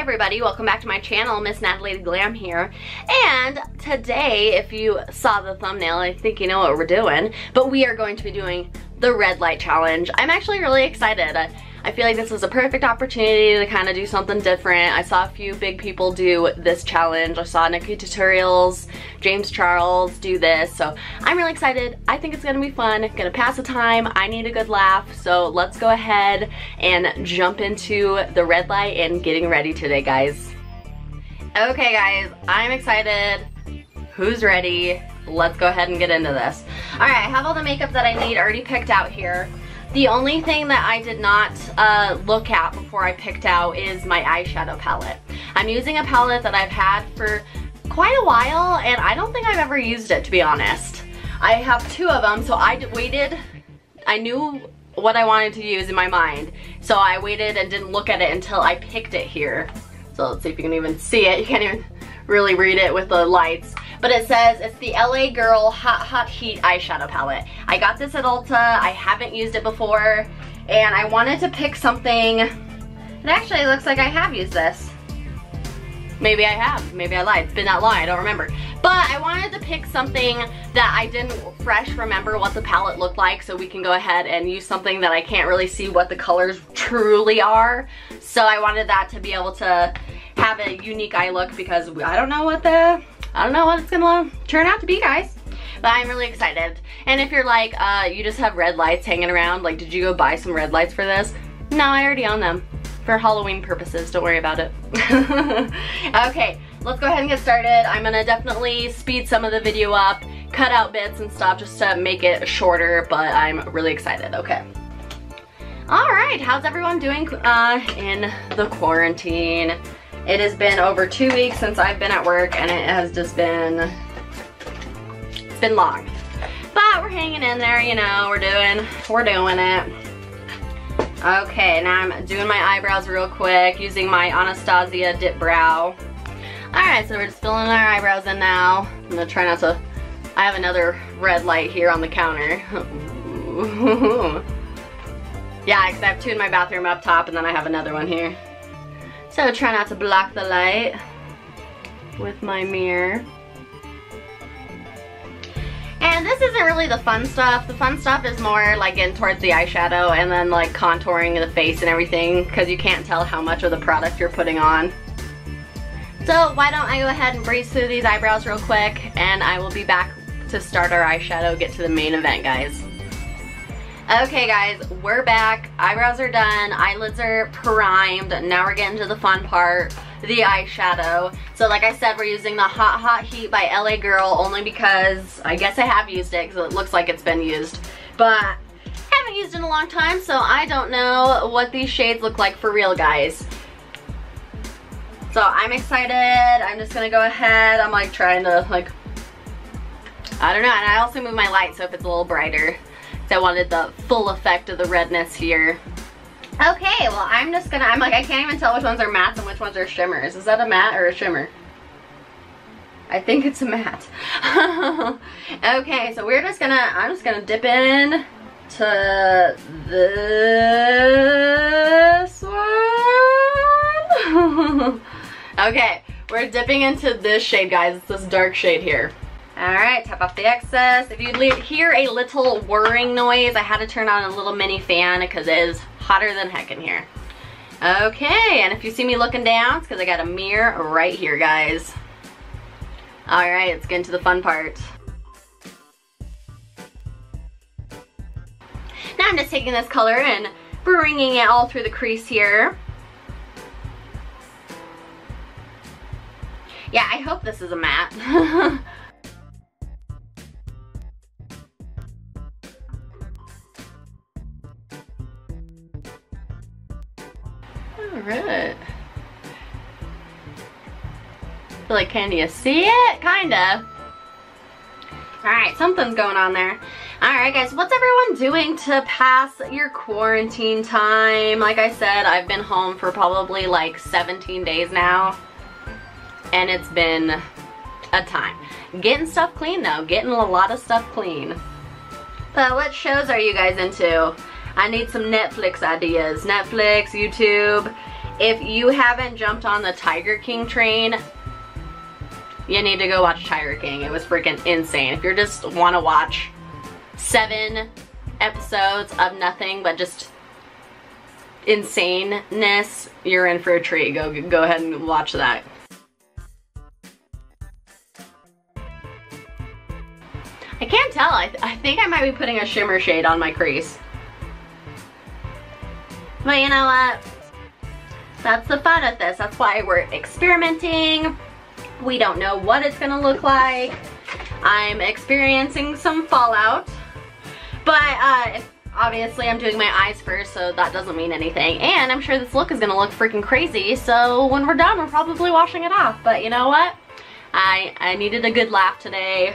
everybody, welcome back to my channel. Miss NataLady Glam here. And today, if you saw the thumbnail, I think you know what we're doing, but we are going to be doing the red light challenge. I'm actually really excited. I feel like this is a perfect opportunity to kind of do something different. I saw a few big people do this challenge. I saw Nikki Tutorials, James Charles do this, so I'm really excited. I think it's gonna be fun, gonna pass the time. I need a good laugh, so let's go ahead and jump into the red light and getting ready today, guys. Okay guys, I'm excited. Who's ready? Let's go ahead and get into this. All right, I have all the makeup that I need already picked out here. The only thing that I did not look at before I picked out is my eyeshadow palette. I'm using a palette that I've had for quite a while, and I don't think I've ever used it, to be honest. I have two of them, so I waited. I knew what I wanted to use in my mind, so I waited and didn't look at it until I picked it here. So let's see if you can even see it. You can't even really read it with the lights. But it says it's the LA Girl Hot Heat eyeshadow palette. I got this at Ulta. I haven't used it before, and I wanted to pick something. It actually looks like I have used this. Maybe I have. Maybe I lied. It's been that long. I don't remember. But I wanted to pick something that I didn't fresh remember what the palette looked like, so we can go ahead and use something that I can't really see what the colors truly are. So I wanted that to be able to have a unique eye look, because I don't know what it's gonna turn out to be, guys. But I'm really excited. And if you're like, you just have red lights hanging around, like, did you go buy some red lights for this? No, I already own them. For Halloween purposes, don't worry about it. Okay, let's go ahead and get started. I'm gonna definitely speed some of the video up, cut out bits and stuff just to make it shorter, but I'm really excited, okay. All right, how's everyone doing in the quarantine? It has been over 2 weeks since I've been at work, and it has just been, it's been long. But we're hanging in there, you know, we're doing it. Okay, now I'm doing my eyebrows real quick using my Anastasia Dip Brow. Alright, so we're just filling our eyebrows in now. I'm gonna try not to, I have another red light here on the counter. Yeah, because I have two in my bathroom up top, and then I have another one here. So try not to block the light with my mirror. And this isn't really the fun stuff. The fun stuff is more like getting towards the eyeshadow and then like contouring the face and everything, because you can't tell how much of the product you're putting on. So why don't I go ahead and breeze through these eyebrows real quick, and I will be back to start our eyeshadow, get to the main event, guys. Okay guys, we're back. Eyebrows are done, eyelids are primed. Now we're getting to the fun part, the eyeshadow. So like I said, we're using the Hot Heat by LA Girl only because I guess I have used it, because it looks like it's been used. But I haven't used it in a long time, so I don't know what these shades look like for real, guys. So I'm excited. I'm just gonna go ahead. I'm like trying to like, I don't know, and I also move my light so if it's a little brighter. I wanted the full effect of the redness here. Okay, well I'm like, I can't even tell which ones are mattes and which ones are shimmers. Is that a matte or a shimmer? I think it's a matte. Okay, so I'm just gonna dip in to this one. Okay, we're dipping into this shade, guys. It's this dark shade here. Alright, tap off the excess. If you hear a little whirring noise, I had to turn on a little mini fan because it is hotter than heck in here. Okay, and if you see me looking down, it's because I got a mirror right here, guys. Alright, let's get into the fun part. Now I'm just taking this color and bringing it all through the crease here. Yeah, I hope this is a matte. Alright. Feel like, can you see it? Kinda. Alright, something's going on there. Alright guys, what's everyone doing to pass your quarantine time? Like I said, I've been home for probably like 17 days now. And it's been a time. Getting stuff clean though, getting a lot of stuff clean. But what shows are you guys into? I need some Netflix ideas. Netflix, YouTube, if you haven't jumped on the Tiger King train, you need to go watch Tiger King. It was freaking insane. If you just want to watch 7 episodes of nothing but just insaneness, you're in for a treat. Go ahead and watch that. I can't tell. I think I might be putting a shimmer shade on my crease. But you know what? That's the fun of this. That's why we're experimenting. We don't know what it's gonna look like. I'm experiencing some fallout. But obviously I'm doing my eyes first, so that doesn't mean anything. And I'm sure this look is gonna look freaking crazy, so when we're done, we're probably washing it off. But you know what? I needed a good laugh today.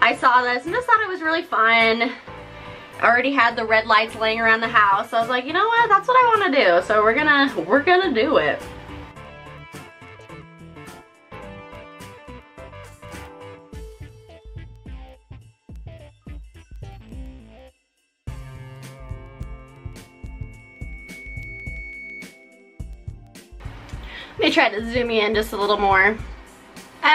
I saw this and just thought it was really fun. I already had the red lights laying around the house, so I was like, you know what? That's what I want to do. So we're gonna do it. Let me try to zoom you in just a little more.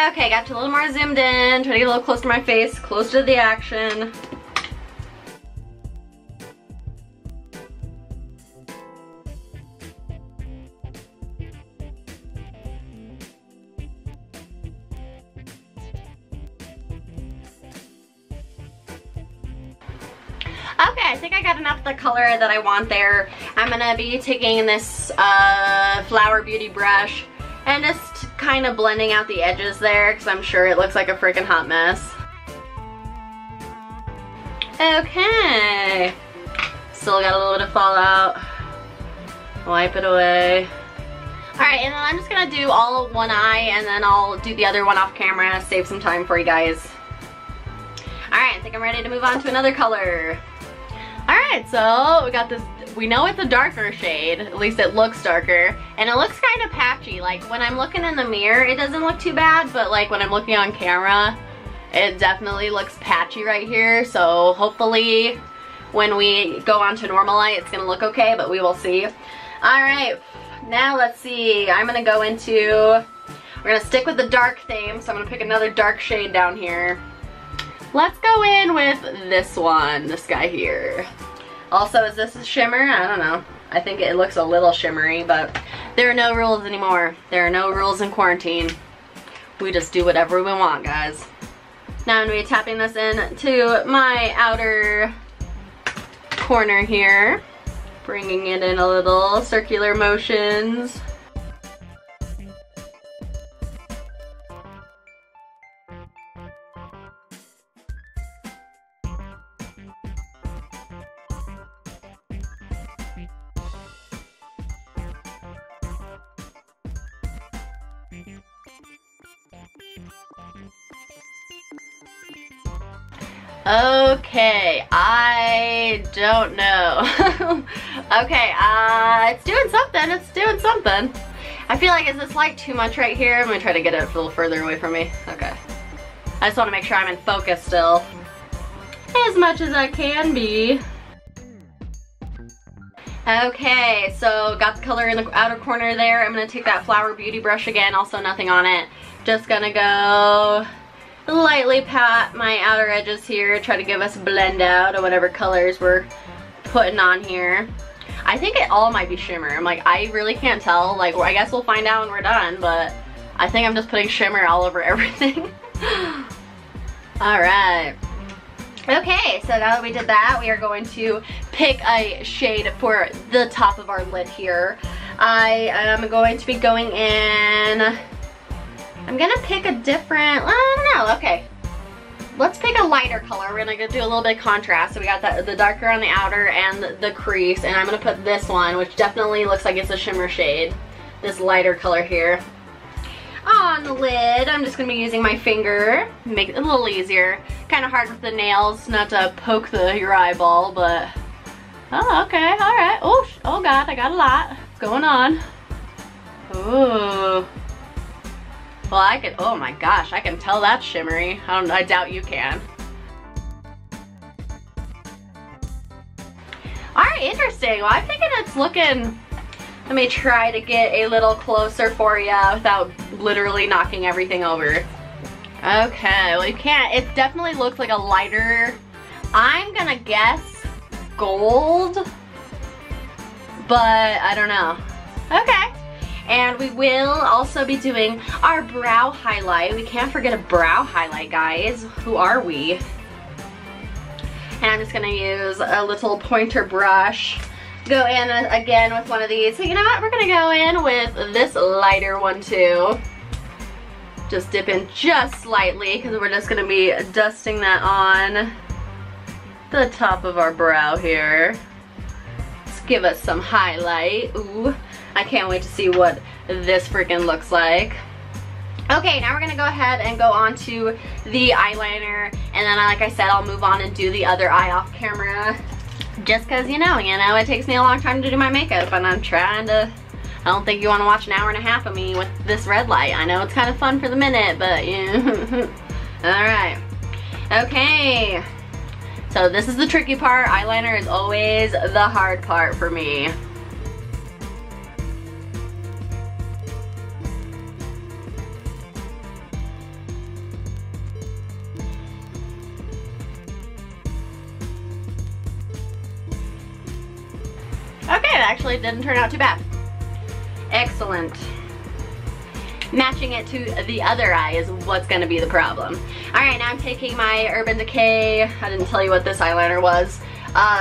Okay, got a little more zoomed in. Try to get a little closer to my face, closer to the action. Okay, I think I got enough of the color that I want there. I'm gonna be taking this Flower Beauty brush and just kind of blending out the edges there because I'm sure it looks like a freaking hot mess. Okay. Still got a little bit of fallout. Wipe it away. Alright, and then I'm just gonna do all of one eye and then I'll do the other one off camera, save some time for you guys. Alright, I think I'm ready to move on to another color. Alright, so we got this, we know it's a darker shade, at least it looks darker, and it looks kind of patchy. Like when I'm looking in the mirror, it doesn't look too bad, but like when I'm looking on camera, it definitely looks patchy right here. So hopefully when we go on to normal light, it's gonna look okay, but we will see. Alright, now let's see, I'm gonna go into, we're gonna stick with the dark theme, so I'm gonna pick another dark shade down here. Let's go in with this one, this guy here. Also, is this a shimmer? I don't know. I think it looks a little shimmery, but there are no rules anymore. There are no rules in quarantine. We just do whatever we want, guys. Now I'm going to be tapping this in to my outer corner here. Bringing it in a little circular motions. Okay, I don't know. Okay, it's doing something, it's doing something. I feel like, is this light too much right here? I'm gonna try to get it a little further away from me. Okay. I just wanna make sure I'm in focus still. As much as I can be. Okay, so got the color in the outer corner there. I'm gonna take that Flower Beauty brush again, also nothing on it. Just gonna go lightly pat my outer edges here, try to give us a blend out of whatever colors we're putting on here. I think it all might be shimmer. I'm like, I really can't tell. Like, I guess we'll find out when we're done, but I think I'm just putting shimmer all over everything. Alright. Okay, so now that we did that, we are going to pick a shade for the top of our lid here. I am going to be going in, I'm gonna pick a different, I don't know, okay. Let's pick a lighter color. We're gonna do a little bit of contrast. So we got the darker on the outer and the crease, and I'm gonna put this one, which definitely looks like it's a shimmer shade. This lighter color here. On the lid, I'm just gonna be using my finger, make it a little easier. Kind of hard with the nails, not to poke your eyeball, but, oh, okay, all right. Oh God, I got a lot. What's going on? Ooh. Well, I could, oh my gosh, I can tell that's shimmery. I doubt you can. All right, interesting. Well, I'm thinking it's looking Let me try to get a little closer for you without literally knocking everything over. Okay, well you can't, it definitely looks like a lighter, I'm gonna guess gold, but I don't know. Okay, and we will also be doing our brow highlight. We can't forget a brow highlight, guys. Who are we? And I'm just gonna use a little pointer brush. Go in again with one of these. So you know what, we're gonna go in with this lighter one too. Just dip in just slightly because we're just gonna be dusting that on the top of our brow here. Let's give us some highlight. Ooh, I can't wait to see what this freaking looks like. Okay, now we're gonna go ahead and go on to the eyeliner, and then like I said, I'll move on and do the other eye off camera. Just cause you know, it takes me a long time to do my makeup, and I'm trying to, I don't think you want to watch an hour and a half of me with this red light. I know it's kind of fun for the minute, but yeah. Alright. Okay. So this is the tricky part. Eyeliner is always the hard part for me. Okay, that actually didn't turn out too bad. Excellent. Matching it to the other eye is what's gonna be the problem. Alright, now I'm taking my Urban Decay, I didn't tell you what this eyeliner was,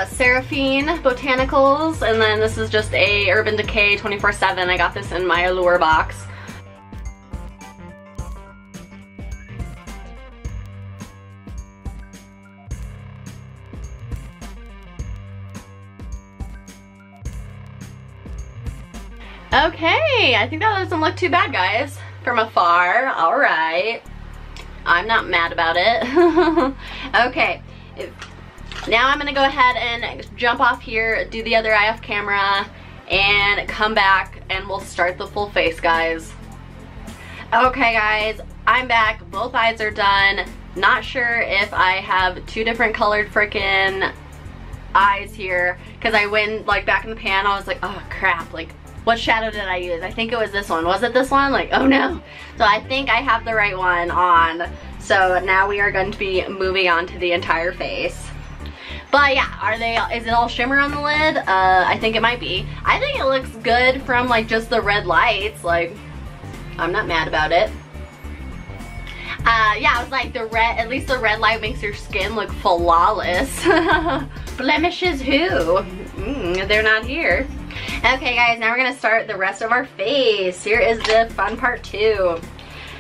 Seraphine Botanicals, and then this is just a Urban Decay 24/7. I got this in my Allure box. Okay, I think that doesn't look too bad, guys. From afar, alright. I'm not mad about it. Okay, now I'm gonna go ahead and jump off here, do the other eye off camera, and come back and we'll start the full face, guys. Okay, guys, I'm back. Both eyes are done. Not sure if I have two different colored frickin' eyes here, because I went like back in the pan, I was like, oh crap, like what shadow did I use? I think it was this one. Was it this one? Like, oh no. So I think I have the right one on. So now we are going to be moving on to the entire face. But yeah, is it all shimmer on the lid? I think it might be. I think it looks good from like just the red lights. Like, I'm not mad about it. Yeah, I was like, at least the red light makes your skin look flawless. Blemishes who? They're not here. Okay guys, now we're gonna start the rest of our face. Here is the fun part too.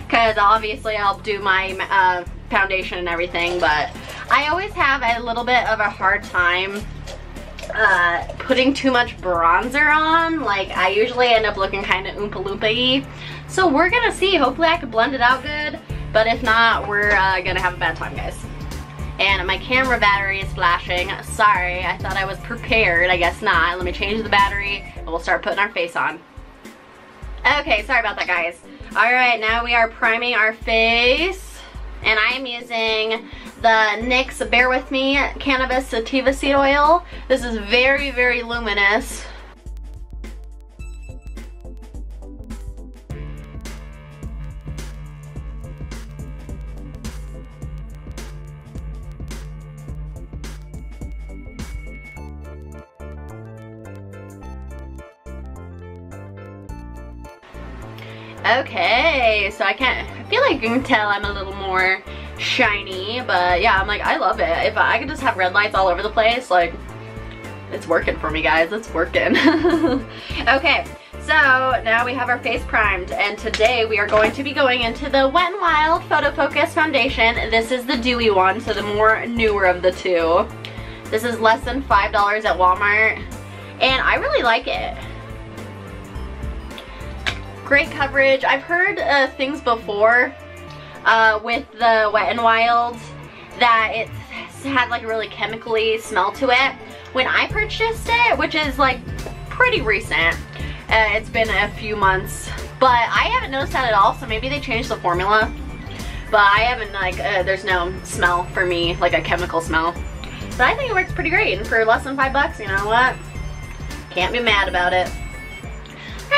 Cause obviously I'll do my foundation and everything, but I always have a little bit of a hard time putting too much bronzer on. Like, I usually end up looking kind of Oompa Loompa-y. So we're gonna see, hopefully I can blend it out good. But if not, we're gonna have a bad time, guys. And my camera battery is flashing. Sorry, I thought I was prepared. I guess not. Let me change the battery and we'll start putting our face on. Okay, sorry about that, guys. Alright, now we are priming our face. And I am using the NYX Bear With Me Cannabis Sativa Seed Oil. This is very, very luminous. Okay, so I feel like you can tell I'm a little more shiny, but yeah, I'm like, I love it. If I could just have red lights all over the place, like, it's working for me, guys. It's working. Okay, so now we have our face primed, and today we are going to be going into the Wet n Wild Photo Focus Foundation. This is the dewy one, so the more newer of the two. This is less than $5 at Walmart, and I really like it. Great coverage. I've heard things before with the Wet n Wild that it had like a really chemically smell to it. When I purchased it, which is like pretty recent, it's been a few months, but I haven't noticed that at all, so maybe they changed the formula. But I haven't, like, there's no smell for me, like a chemical smell. But I think it works pretty great, and for less than $5, you know what? Can't be mad about it.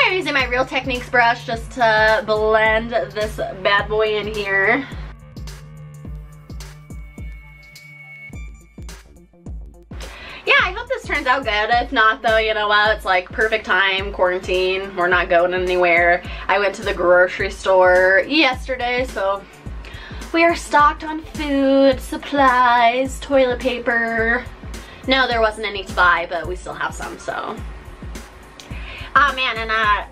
I'm using my Real Techniques brush just to blend this bad boy in here. Yeah, I hope this turns out good. If not though, you know what? It's like perfect time, quarantine. We're not going anywhere. I went to the grocery store yesterday, so we are stocked on food, supplies, toilet paper. No, there wasn't any to buy, but we still have some, so. Oh man, and I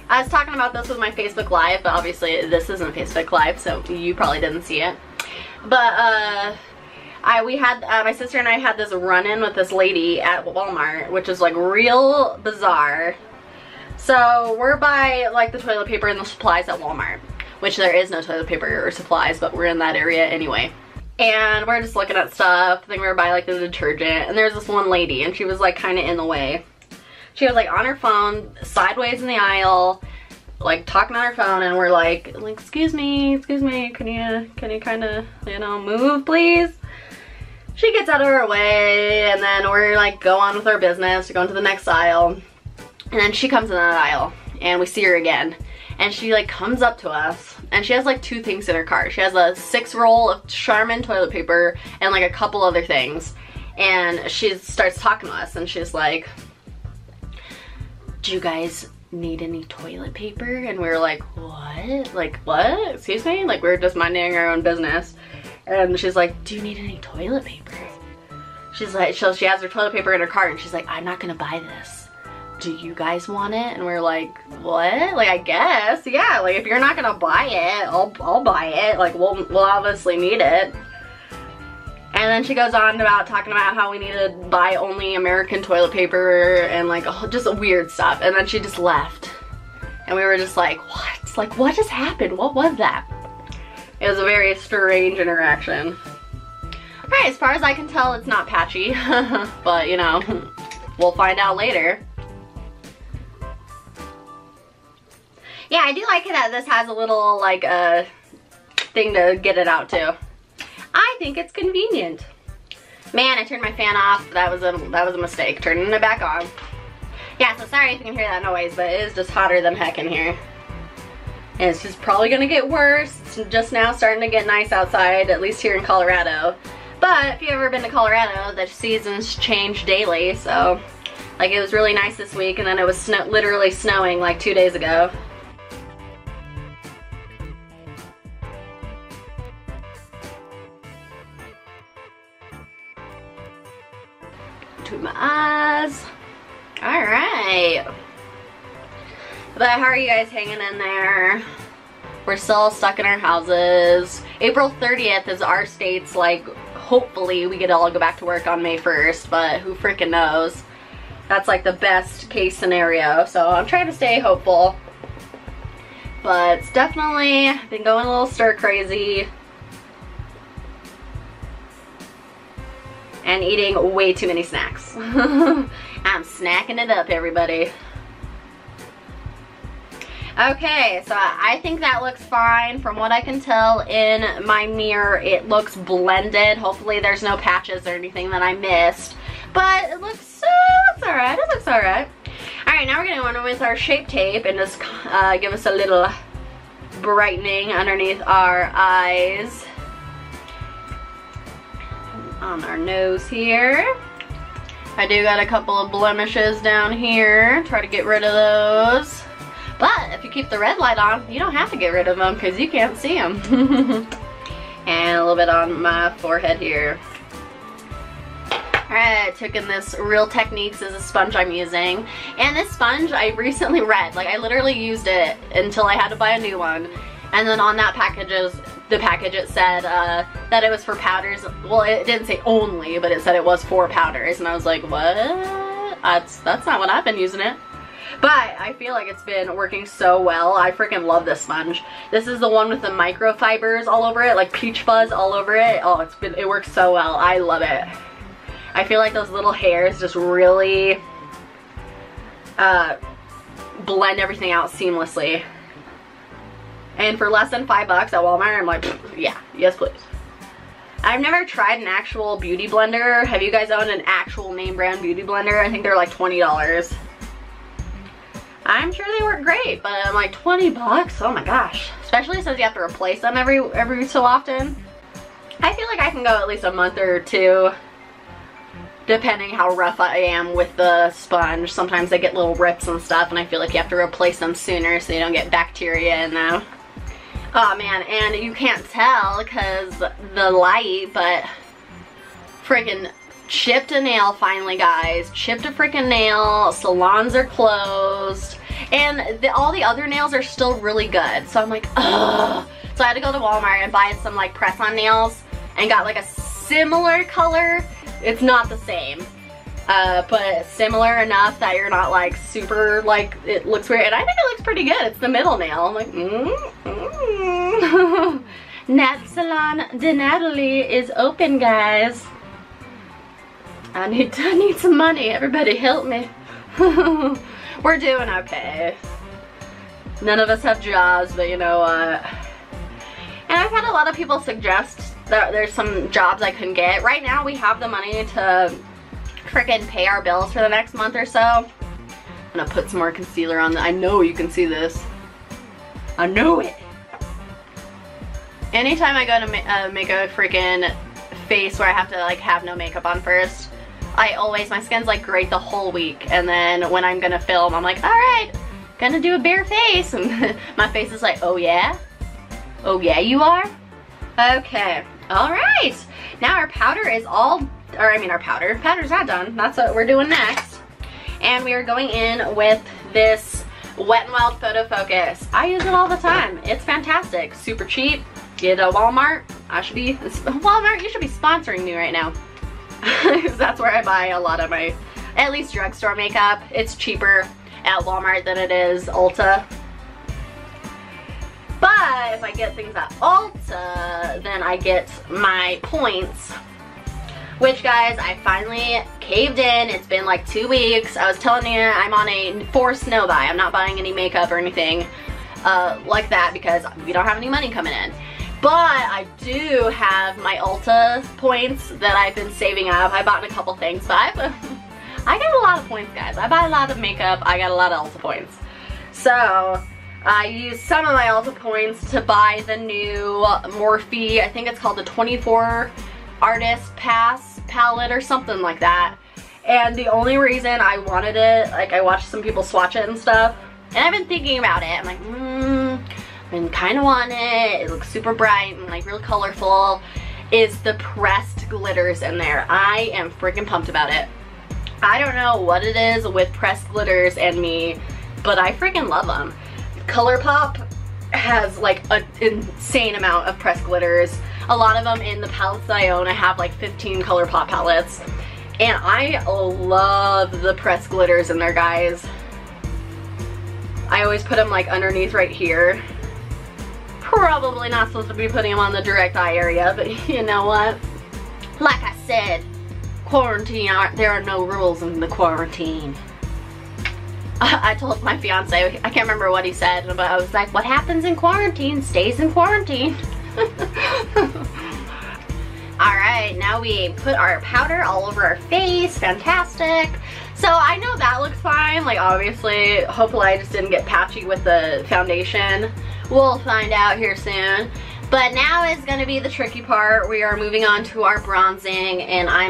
was talking about this with my Facebook Live, but obviously this isn't Facebook Live, so you probably didn't see it. But my sister and I had this run-in with this lady at Walmart, which is like real bizarre. So we're by like the toilet paper and the supplies at Walmart, which there is no toilet paper or supplies, but we're in that area anyway. And we're just looking at stuff. Then we were by like the detergent, and there's this one lady, and she was like kind of in the way. She was like on her phone, sideways in the aisle, like talking on her phone, and we're like, excuse me, can you kind of, you know, move please? She gets out of her way, and then we're like, go on with our business, go into the next aisle. And then she comes in that aisle, and we see her again. And she like comes up to us, and she has like 2 things in her cart. She has a 6-roll of Charmin toilet paper and like a couple other things. And she starts talking to us, and she's like, do you guys need any toilet paper? And we were like, what? Like, what? Excuse me? Like, we're just minding our own business. And she's like, do you need any toilet paper? She's like, she has her toilet paper in her cart, and she's like, I'm not gonna buy this. Do you guys want it? And we're like, what? Like, I guess, yeah. Like, if you're not gonna buy it, I'll buy it. Like, we'll obviously need it. And then she goes on about talking about how we need to buy only American toilet paper and like just weird stuff. And then she just left. And we were just like, what? Like, what just happened? What was that? It was a very strange interaction. Alright, as far as I can tell, it's not patchy. But, you know, we'll find out later. Yeah, I do like it that this has a little, like, thing to get it out to. I think it's convenient. Man, I turned my fan off. That was a mistake. Turning it back on. Yeah, so sorry if you can hear that noise, but it is just hotter than heck in here. And it's just probably gonna get worse. It's just now starting to get nice outside, at least here in Colorado. But if you've ever been to Colorado, the seasons change daily, so like it was really nice this week, and then it was literally snowing like 2 days ago. Between my eyes. Alright. But how are you guys hanging in there? We're still stuck in our houses. April 30th is our state's, like, hopefully we get to all go back to work on May 1st, but who freaking knows? That's like the best case scenario, so I'm trying to stay hopeful. But it's definitely been going a little stir crazy. And eating way too many snacks. I'm snacking it up, everybody. Okay, so I think that looks fine. From what I can tell in my mirror, it looks blended. Hopefully there's no patches or anything that I missed. But it looks alright. It looks alright. Alright, now we're going to go in with our Shape Tape and just give us a little brightening underneath our eyes. On our nose here. I do got a couple of blemishes down here. Try to get rid of those. But if you keep the red light on, you don't have to get rid of them because you can't see them. And a little bit on my forehead here. Alright, I took in this Real Techniques as a sponge I'm using. And this sponge I recently read. Like, I literally used it until I had to buy a new one. And then on that package it said that it was for powders. Well, it didn't say only, but it said it was for powders. And I was like, what? That's not what I've been using it. But I feel like it's been working so well. I freaking love this sponge. This is the one with the microfibers all over it, like peach fuzz all over it. Oh, it works so well. I love it. I feel like those little hairs just really blend everything out seamlessly. And for less than $5 at Walmart, I'm like, yeah, yes please. I've never tried an actual beauty blender. Have you guys owned an actual name brand beauty blender? I think they're like $20. I'm sure they work great, but I'm like 20 bucks, oh my gosh. Especially since you have to replace them every so often. I feel like I can go at least a month or two, depending how rough I am with the sponge. Sometimes they get little rips and stuff, and I feel like you have to replace them sooner so you don't get bacteria in them. Oh man, and you can't tell because the light, but freaking chipped a nail finally, guys. Chipped a freaking nail. Salons are closed. And all the other nails are still really good. So I'm like, ugh. So I had to go to Walmart and buy some like press-on nails and got like a similar color. It's not the same. But similar enough that you're not like super like it looks weird. And I think it looks pretty good. It's the middle nail. I'm like, Nat Salon de Natalie is open, guys. I need some money. Everybody help me. We're doing okay. None of us have jobs, but you know what? And I've had a lot of people suggest that there's some jobs I can get. Right now we have the money to frickin' pay our bills for the next month or so. I'm gonna put some more concealer on. I know you can see this. I know it. Anytime I go to make a freaking face where I have to like have no makeup on first, my skin's like great the whole week, and then when I'm gonna film, I'm like, alright, gonna do a bare face, and my face is like, oh yeah? Oh yeah, you are? Okay, alright. Now our powder is all, our powder's not done. That's what we're doing next. And we are going in with this Wet n Wild Photo Focus. I use it all the time. It's fantastic, super cheap. Get a Walmart. Walmart, you should be sponsoring me right now. That's where I buy a lot of my, at least drugstore makeup. It's cheaper at Walmart than it is Ulta. But if I get things at Ulta, then I get my points. Which, guys, I finally caved in. It's been like 2 weeks. I was telling you I'm on a forced no buy. I'm not buying any makeup or anything like that because we don't have any money coming in. But I do have my Ulta points that I've been saving up. I bought a couple things, but I got a lot of points, guys. I buy a lot of makeup. I got a lot of Ulta points. So I used some of my Ulta points to buy the new Morphe. I think it's called the 24 Artist Pass palette or something like that. And the only reason I wanted it, like I watched some people swatch it and stuff, and I've been thinking about it. I'm like, and kind of want it. It looks super bright and like real colorful. Is the pressed glitters in there. I am freaking pumped about it. I don't know what it is with pressed glitters and me, but I freaking love them. ColourPop has like an insane amount of pressed glitters. A lot of them in the palettes that I own. I have like 15 ColourPop palettes. And I love the pressed glitters in there, guys. I always put them like underneath right here. Probably not supposed to be putting them on the direct eye area, but you know what? Like I said, quarantine, there are no rules in the quarantine. I told my fiance, I can't remember what he said, but I was like, what happens in quarantine stays in quarantine. Alright, now we put our powder all over our face. Fantastic. So I know that looks fine. Like obviously, hopefully I just didn't get patchy with the foundation. We'll find out here soon. But now is going to be the tricky part. We are moving on to our bronzing, and I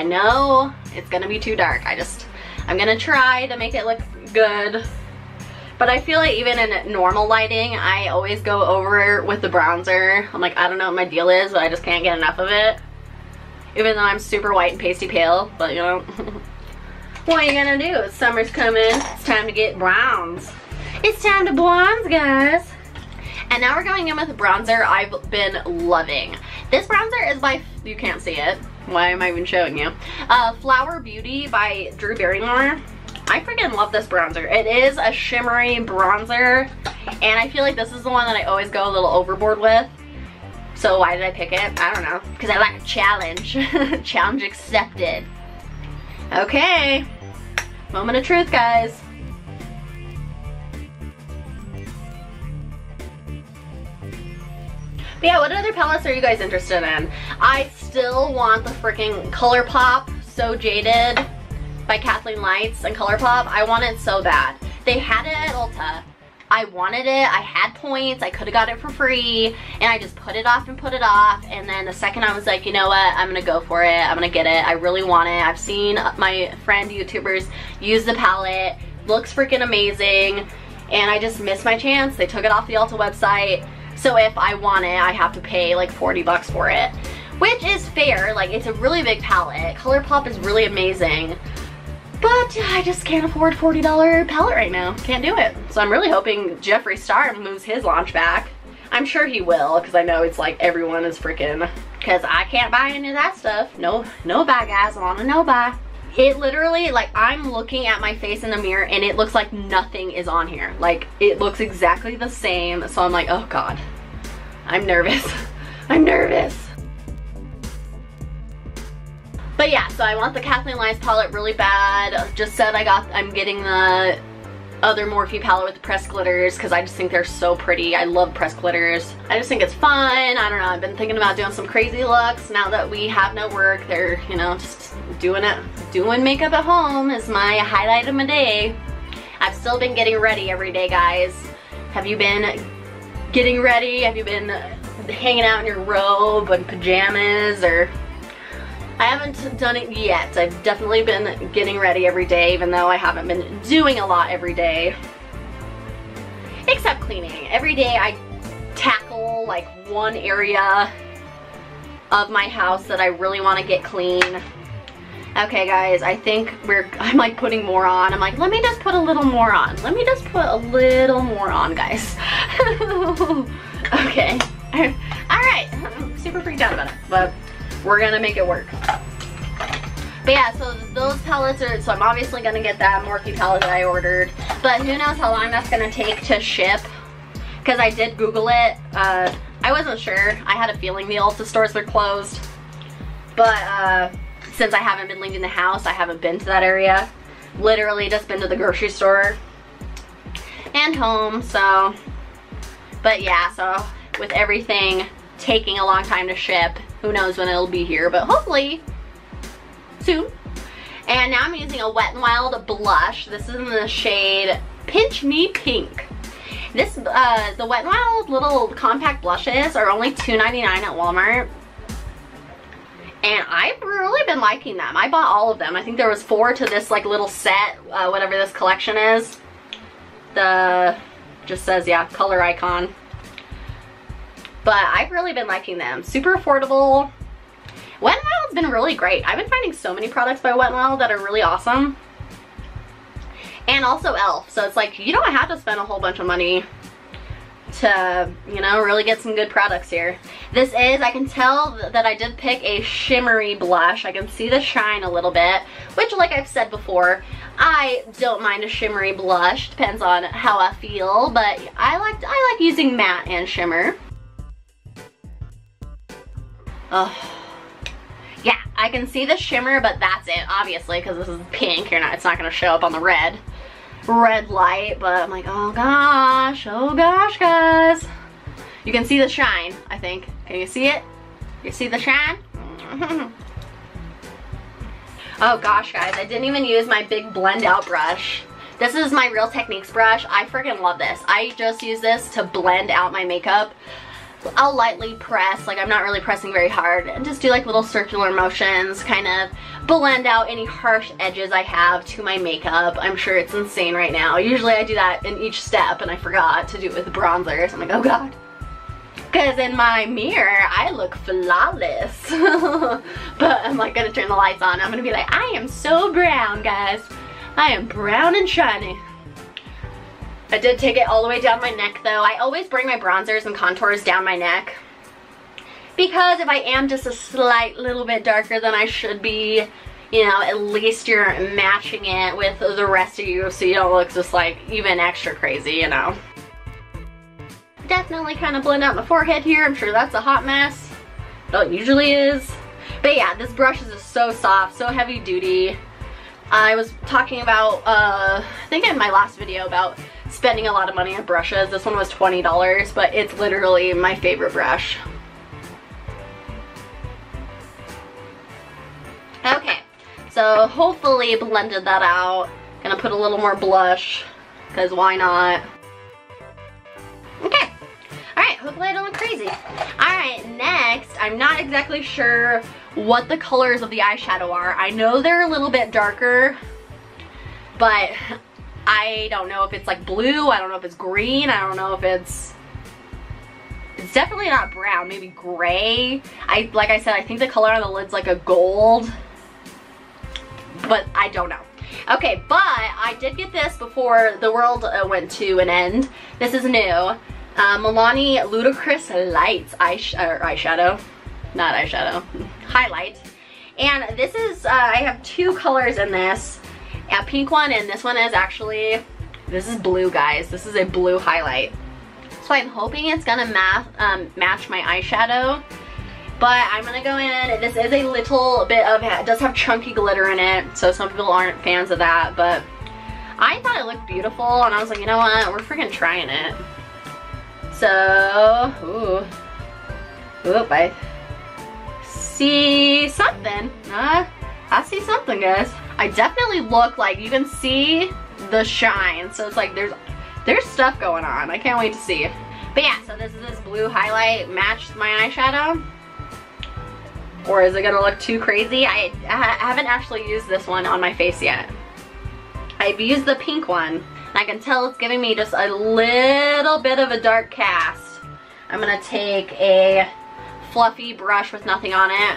know it's going to be too dark. I'm going to try to make it look good. But I feel like even in normal lighting, I always go over with the bronzer. I'm like, I don't know what my deal is, but I just can't get enough of it. Even though I'm super white and pasty pale, but you know. What are you gonna do? Summer's coming. It's time to get browns. It's time to bronze, guys. And now we're going in with a bronzer I've been loving. This bronzer is by, you can't see it. Why am I even showing you? Flower Beauty by Drew Barrymore. I freaking love this bronzer. It is a shimmery bronzer, and I feel like this is the one that I always go a little overboard with. So why did I pick it? I don't know. Because I like a challenge. Challenge accepted. Okay. Moment of truth, guys. But yeah, what other palettes are you guys interested in? I still want the freaking ColourPop So Jaded by Kathleen Lights and ColourPop. I want it so bad. They had it at Ulta. I wanted it, I had points, I could have got it for free, and I just put it off, and then the second I was like, you know what, I'm gonna go for it, I'm gonna get it, I really want it. I've seen my friend YouTubers use the palette, looks freaking amazing, and I just missed my chance. They took it off the Ulta website, so if I want it, I have to pay like 40 bucks for it, which is fair. Like, it's a really big palette. ColourPop is really amazing. But I just can't afford $40 palette right now. Can't do it. So I'm really hoping Jeffree Star moves his launch back. I'm sure he will, because I know it's like everyone is freaking, because I can't buy any of that stuff. No buy, guys. I want to no buy. It literally, like, I'm looking at my face in the mirror and it looks like nothing is on here. Like, it looks exactly the same. So I'm like, oh God, I'm nervous. I'm nervous. But yeah, so I want the Kathleen Lights palette really bad. Just said I'm getting the other Morphe palette with the pressed glitters because I just think they're so pretty. I love pressed glitters. I just think it's fun. I don't know, I've been thinking about doing some crazy looks now that we have no work. They're, you know, just doing makeup at home is my highlight of my day. I've still been getting ready every day, guys. Have you been getting ready? Have you been hanging out in your robe and pajamas? Or I haven't done it yet. I've definitely been getting ready every day, even though I haven't been doing a lot every day. Except cleaning. Every day I tackle like one area of my house that I really want to get clean. Okay guys, I think I'm like putting more on. I'm like, let me just put a little more on. Let me just put a little more on, guys. Okay. Alright. I'm super freaked out about it, but we're gonna make it work. But yeah, so those palettes are, so I'm obviously gonna get that Morphe palette that I ordered, but who knows how long that's gonna take to ship, because I did Google it. I wasn't sure. I had a feeling the Ulta stores were closed, but since I haven't been leaving the house, I haven't been to that area. Literally just been to the grocery store and home, so. But yeah, so with everything taking a long time to ship, who knows when it'll be here, but hopefully soon. And now I'm using a Wet n Wild blush. This is in the shade Pinch Me Pink. This, the Wet n Wild little compact blushes are only $2.99 at Walmart. And I've really been liking them. I bought all of them. I think there was 4 to this like little set, whatever this collection is. Just says, yeah, color icon. But I've really been liking them. Super affordable. Wet n Wild's been really great. I've been finding so many products by Wet n Wild that are really awesome. And also e.l.f. So it's like, you don't have to spend a whole bunch of money to, you know, really get some good products here. This is, I can tell that I did pick a shimmery blush. I can see the shine a little bit, which, like I've said before, I don't mind a shimmery blush. Depends on how I feel, but I like using matte and shimmer. Oh, yeah, I can see the shimmer, but that's it, obviously, because this is pink. It's not going to show up on the red light, but I'm like, oh gosh, guys. You can see the shine, I think. Can you see it? You see the shine? Oh gosh, guys, I didn't even use my big blend out brush. This is my Real Techniques brush. I freaking love this. I just use this to blend out my makeup. I'll lightly press, like I'm not really pressing very hard, and just do like little circular motions, kind of blend out any harsh edges I have to my makeup. I'm sure it's insane right now. Usually I do that in each step, and I forgot to do it with the bronzer, so I'm like, oh god. Because in my mirror, I look flawless. But I'm like gonna turn the lights on. I'm gonna be like, I am so brown, guys. I am brown and shiny. I did take it all the way down my neck though. I always bring my bronzers and contours down my neck, because if I am just a slight little bit darker than I should be, you know, at least you're matching it with the rest of you so you don't look just like even extra crazy, you know. Definitely kind of blend out my forehead here. I'm sure that's a hot mess. Well, it usually is. But yeah, this brush is just so soft, so heavy duty. I was talking about, I think in my last video about spending a lot of money on brushes. This one was $20, but it's literally my favorite brush. Okay, So hopefully blended that out. Gonna put a little more blush, because why not? Okay. Alright, hopefully I don't look crazy. Alright, next, I'm not exactly sure what the colors of the eyeshadow are. I know they're a little bit darker, but I don't know if it's like blue, I don't know if it's green, I don't know if it's definitely not brown, maybe gray. Like I said, I think the color on the lid's like a gold, but I don't know. Okay, but I did get this before the world went to an end. This is new. Milani Ludicrous Lights eyeshadow. Not eyeshadow. Highlight. And this is, I have two colors in this. A pink one, and this one is actually, this is blue, guys. This is a blue highlight. So I'm hoping it's gonna match my eyeshadow. But I'm gonna go in, this is a little bit of, it does have chunky glitter in it, so some people aren't fans of that, but I thought it looked beautiful, and I was like, you know what, we're freaking trying it. So, I see something. I see something, guys. I definitely look like, you can see the shine, so it's like there's stuff going on. I can't wait to see. But yeah, so this is this blue highlight matched my eyeshadow. Or is it gonna look too crazy? I haven't actually used this one on my face yet. I've used the pink one, and I can tell it's giving me just a little bit of a dark cast. I'm gonna take a fluffy brush with nothing on it,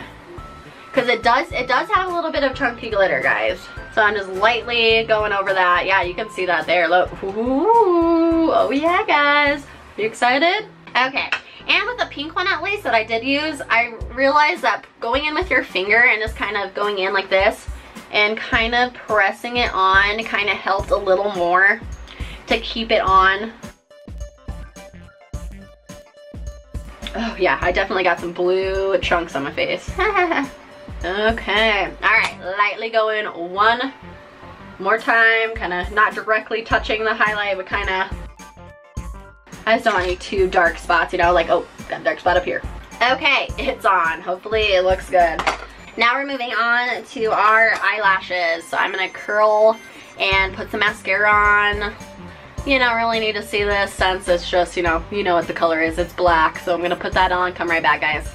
because it does have a little bit of chunky glitter, guys. So I'm just lightly going over that. Yeah, you can see that there. Look. Ooh, oh yeah, guys. Are you excited? Okay. And with the pink one, at least, that I did use, I realized that going in with your finger and just kind of going in like this and kind of pressing it on kind of helped a little more to keep it on. Oh yeah, I definitely got some blue chunks on my face. Okay, alright, lightly go in one more time, kind of not directly touching the highlight, but kind of, I just don't want any too dark spots, you know, like, oh, got a dark spot up here. Okay, it's on. Hopefully it looks good. Now we're moving on to our eyelashes. So I'm gonna curl and put some mascara on. You don't really need to see this since it's just, you know what the color is, it's black. So I'm gonna put that on, come right back, guys.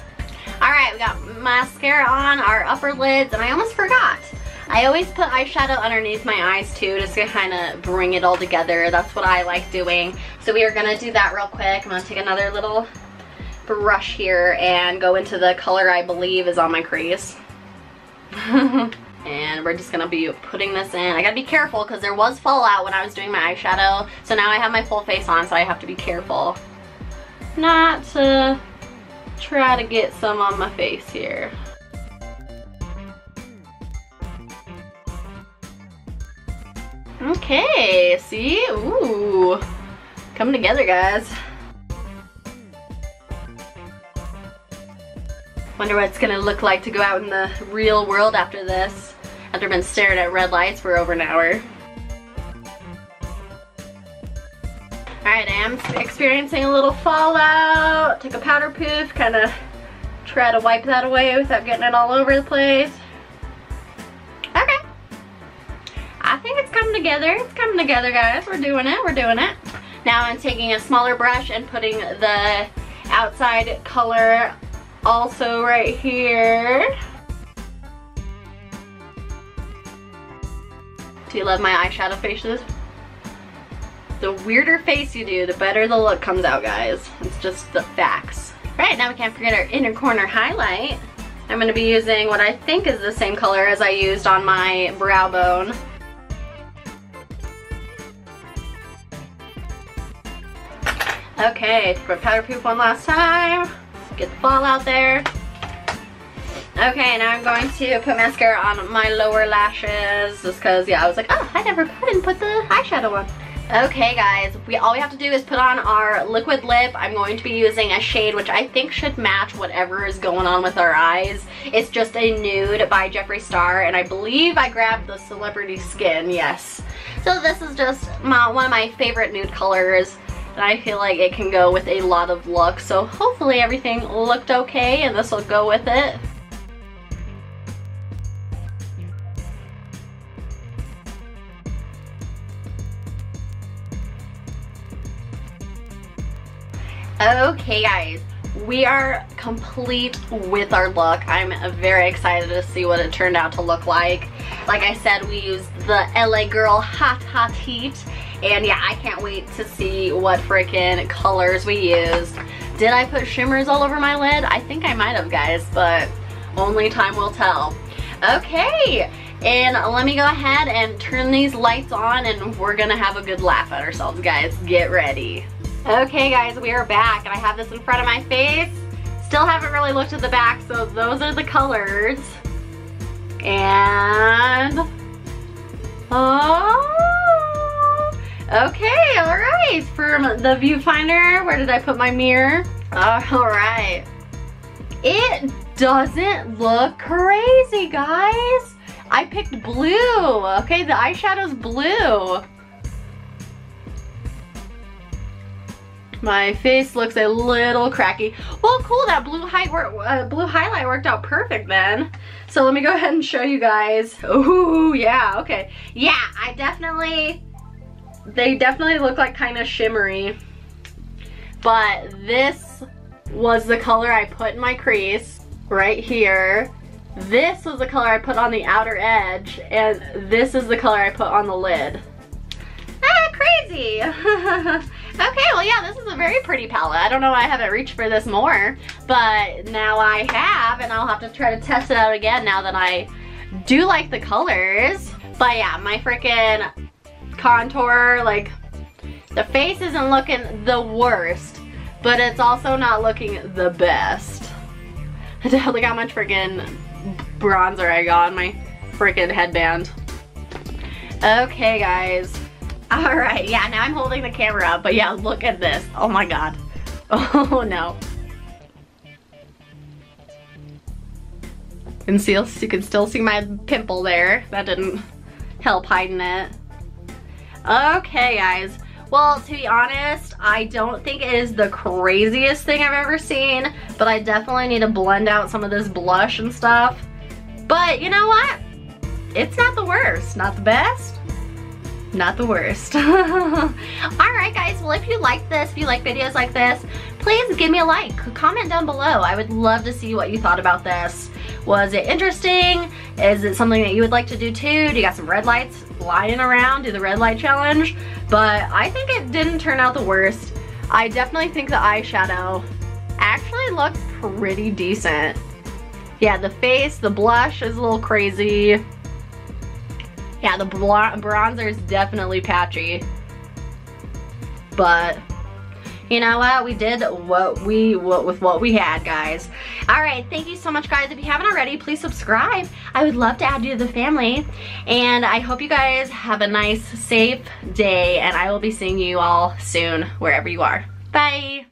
All right, we got mascara on our upper lids, and I almost forgot. I always put eyeshadow underneath my eyes too, just to kind of bring it all together. That's what I like doing. So we are gonna do that real quick. I'm gonna take another little brush here and go into the color I believe is on my crease. And we're just gonna be putting this in. I gotta be careful because there was fallout when I was doing my eyeshadow. So now I have my full face on, so I have to be careful not to try to get some on my face here. Okay, see? Ooh. Coming together, guys. Wonder what it's gonna look like to go out in the real world after this. After I've been staring at red lights for over an hour. Alright, I am experiencing a little fallout. Took a powder poof, kind of try to wipe that away without getting it all over the place. Okay. I think it's coming together. It's coming together, guys. We're doing it. We're doing it. Now I'm taking a smaller brush and putting the outside color also right here. Do you love my eyeshadow faces? The weirder face you do, the better the look comes out, guys. It's just the facts. Right, now we can't forget our inner corner highlight. I'm going to be using what I think is the same color as I used on my brow bone. Okay, took my powder proof one last time. Get the fallout there. Okay, now I'm going to put mascara on my lower lashes just because, yeah, I was like, oh, I didn't put the eyeshadow on. Okay, guys, all we have to do is put on our liquid lip. I'm going to be using a shade which I think should match whatever is going on with our eyes. It's just a nude by Jeffree Star, and I believe I grabbed the Celebrity Skin, yes. So this is just one of my favorite nude colors, and I feel like it can go with a lot of looks. So hopefully everything looked okay, and this will go with it. Okay guys, we are complete with our look. I'm very excited to see what it turned out to look like. Like I said, we used the LA Girl Hot Heat. And yeah, I can't wait to see what freaking colors we used. Did I put shimmers all over my lid? I think I might have, guys, but only time will tell. Okay, and let me go ahead and turn these lights on and we're gonna have a good laugh at ourselves, guys. Get ready. Okay guys, we are back and I have this in front of my face. Still haven't really looked at the back, so those are the colors. And, oh, okay, all right. From the viewfinder, where did I put my mirror? All right. It doesn't look crazy, guys. I picked blue, okay? The eyeshadow's blue. My face looks a little cracky. Well, cool, that blue highlight worked out perfect then. So let me go ahead and show you guys. Oh, yeah, okay. Yeah, they definitely look like kind of shimmery. But this was the color I put in my crease right here. This was the color I put on the outer edge, and this is the color I put on the lid. Ah, crazy. Okay, well yeah, this is a very pretty palette. I don't know why I haven't reached for this more, but now I have, and I'll have to try to test it out again now that I do like the colors. But yeah, my freaking contour, like, the face isn't looking the worst, but it's also not looking the best. Look how much freaking bronzer I got on my freaking headband. Okay, guys. All right, yeah, now I'm holding the camera up, but yeah, look at this. Oh my God. Oh no. And see, you can still see my pimple there. That didn't help hiding it. Okay, guys. Well, to be honest, I don't think it is the craziest thing I've ever seen, but I definitely need to blend out some of this blush and stuff. But you know what? It's not the worst. Not the best. Not the worst. Alright guys, well if you like this, if you like videos like this, please give me a like. Comment down below. I would love to see what you thought about this. Was it interesting? Is it something that you would like to do too? Do you got some red lights lying around? Do the red light challenge? But I think it didn't turn out the worst. I definitely think the eyeshadow actually looked pretty decent. Yeah, the face, the blush is a little crazy. Yeah, the bronzer is definitely patchy. But you know what? We did with what we had, guys. All right, thank you so much, guys. If you haven't already, please subscribe. I would love to add you to the family. And I hope you guys have a nice, safe day. And I will be seeing you all soon, wherever you are. Bye.